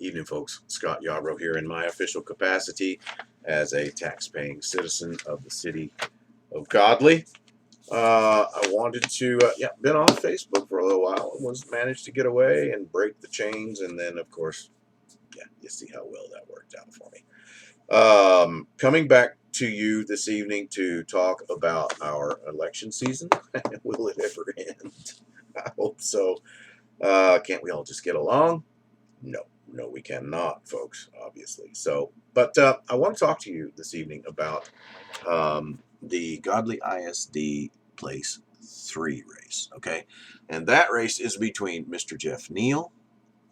Evening, folks. Scott Yarbrough here in my official capacity as a tax-paying citizen of the city of Godley. I wanted to, been on Facebook for a little while and managed to get away and break the chains, and then, of course, you see how well that worked out for me. Coming back to you this evening to talk about our election season. Will it ever end? I hope so. Can't we all just get along? No, we cannot, folks, obviously. So, but I want to talk to you this evening about the Godley ISD Place 3 race, okay? And that race is between Mr. Jeff Neal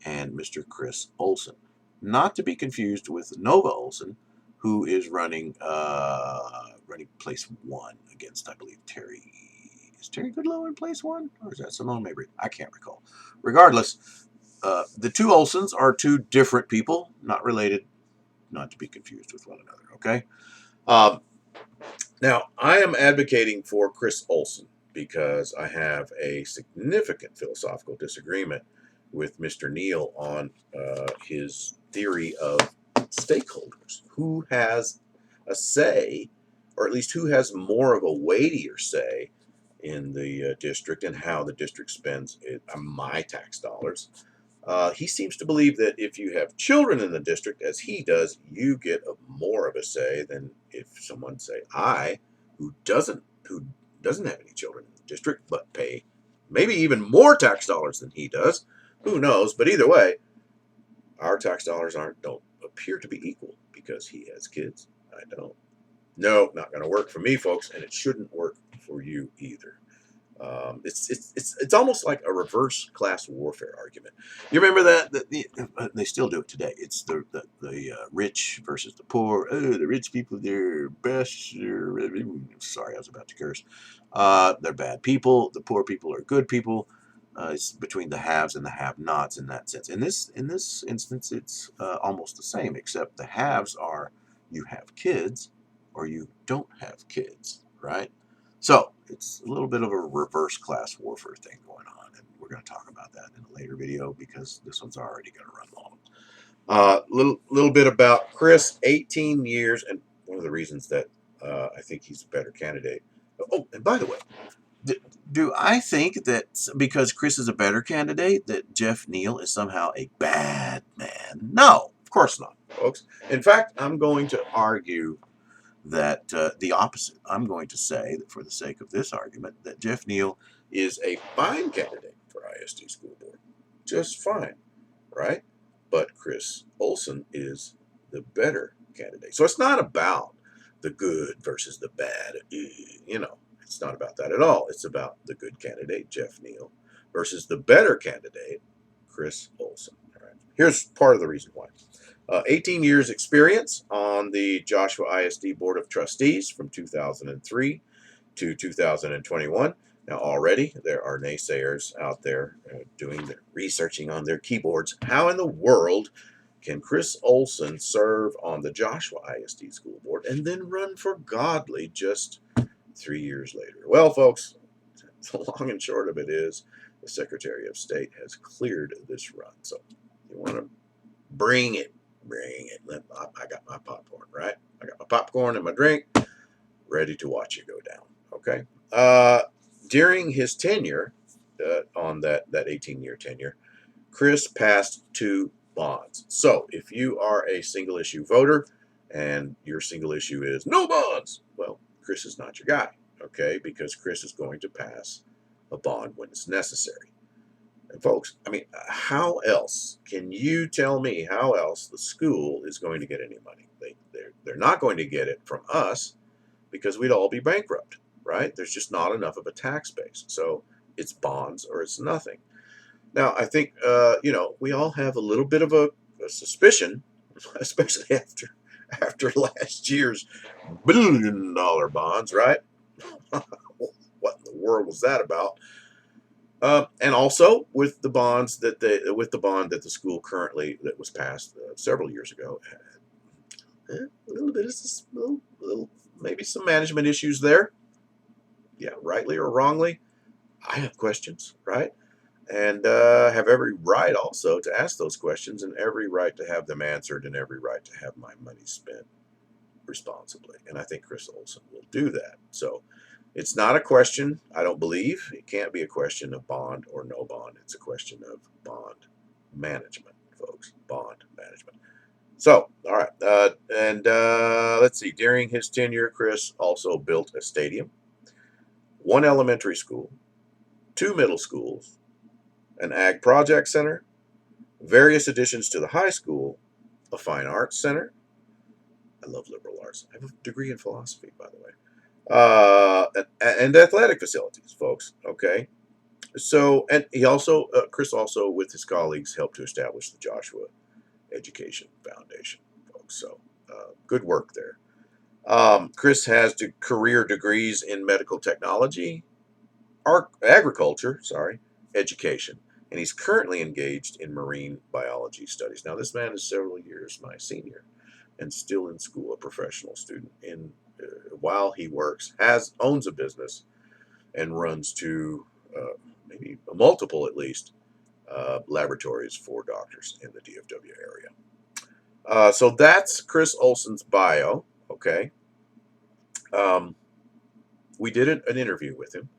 and Mr. Chris Ohlsen. Not to be confused with Nova Ohlsen, who is running place 1 against, I believe, Terry. Is Terry Goodlow in place 1? Or is that Simone Mabry? I can't recall. Regardless, the two Ohlsens are two different people, not related, not to be confused with one another, okay? Now, I am advocating for Chris Ohlsen because I have a significant philosophical disagreement with Mr. Neal on his theory of stakeholders. Who has a say, or at least who has more of a weightier say in the district and how the district spends my tax dollars. He seems to believe that if you have children in the district, as he does, you get more of a say than if someone, say I, who doesn't have any children in the district, but pay maybe even more tax dollars than he does. Who knows? But either way, our tax dollars don't appear to be equal because he has kids. I don't. No, not going to work for me, folks, and it shouldn't work for you either. It's almost like a reverse class warfare argument. You remember that they still do it today. It's the rich versus the poor. Oh, the rich people, they're best. Sorry, I was about to curse. They're bad people. The poor people are good people. It's between the haves and the have-nots in that sense. In this instance, it's almost the same, except the haves are you have kids or you don't have kids, right? So it's a little bit of a reverse class warfare thing going on, and we're going to talk about that in a later video because this one's already going to run long. Little bit about Chris, 18 years, and one of the reasons that I think he's a better candidate. Oh, and by the way, do I think that because Chris is a better candidate that Jeff Neal is somehow a bad man? No, of course not, folks. In fact, I'm going to argue that the opposite. I'm going to say that for the sake of this argument, that Jeff Neal is a fine candidate for ISD School Board. Just fine, right? But Chris Ohlsen is the better candidate. So it's not about the good versus the bad. It's not about that at all. It's about the good candidate, Jeff Neal, versus the better candidate, Chris Ohlsen. All right. Here's part of the reason why. 18 years experience on the Joshua ISD Board of Trustees from 2003 to 2021. Now, already there are naysayers out there doing the researching on their keyboards. How in the world can Chris Ohlsen serve on the Joshua ISD School Board and then run for Godley just 3 years later? Well, folks, the long and short of it is the Secretary of State has cleared this run. So you want to bring it. I got my popcorn, right? I got my popcorn and my drink, ready to watch it go down. Okay. During his tenure, on that 18-year tenure, Chris passed 2 bonds. So if you are a single issue voter and your single issue is no bonds, well, Chris is not your guy. Okay, because Chris is going to pass a bond when it's necessary. And folks, I mean, how else can you tell me how else the school is going to get any money? They're not going to get it from us because we'd all be bankrupt, right? There's just not enough of a tax base. So it's bonds or it's nothing. Now, I think, we all have a little bit of a suspicion, especially after last year's billion-dollar bonds, right? What in the world was that about? And also with the bonds that bond that the school currently that was passed several years ago, had a little bit of little maybe some management issues there. Yeah, rightly or wrongly, I have questions, right? and have every right also to ask those questions, and every right to have them answered, and every right to have my money spent responsibly. And I think Chris Ohlsen will do that. So it's not a question, I don't believe, it can't be a question of bond or no bond. It's a question of bond management, folks. Bond management. So, all right. Let's see. During his tenure, Chris also built a stadium, one elementary school, two middle schools, an ag project center, various additions to the high school, a fine arts center. I love liberal arts. I have a degree in philosophy, by the way. And athletic facilities, folks. Okay. So, and he also, Chris also, with his colleagues, helped to establish the Joshua Education Foundation, folks. So, good work there. Chris has career degrees in medical technology, agriculture, education, and he's currently engaged in marine biology studies. Now, this man is several years my senior and still in school, a professional student. While he works, owns a business and runs maybe multiple at least laboratories for doctors in the DFW area. So that's Chris Ohlsen's bio. Okay. We did an interview with him,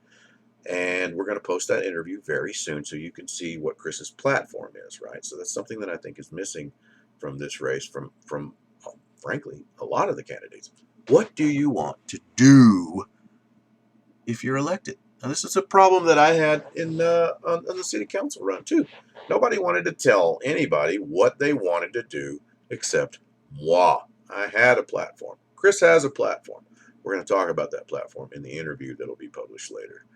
and we're going to post that interview very soon so you can see what Chris's platform is, right? So that's something that I think is missing from this race, from frankly, a lot of the candidates. What do you want to do if you're elected? Now, this is a problem that I had on the city council run, too. Nobody wanted to tell anybody what they wanted to do except moi. I had a platform. Chris has a platform. We're going to talk about that platform in the interview that'll be published later.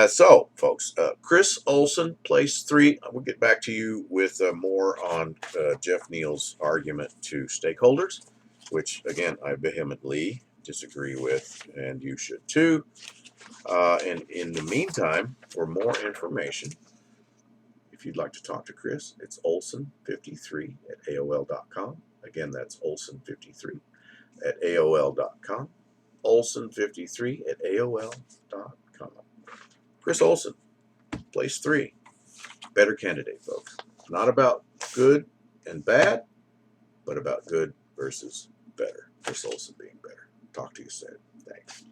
So, folks, Chris Ohlsen, place 3. We'll get back to you with more on Jeff Neal's argument to stakeholders, which, again, I vehemently disagree with, and you should too. And in the meantime, for more information, if you'd like to talk to Chris, it's Ohlsen53 at AOL.com. Again, that's Ohlsen53 at AOL.com. Ohlsen53 at AOL.com. Chris Ohlsen, place 3. Better candidate, folks. Not about good and bad, but about good versus better. Chris Ohlsen being better. Talk to you soon. Thanks.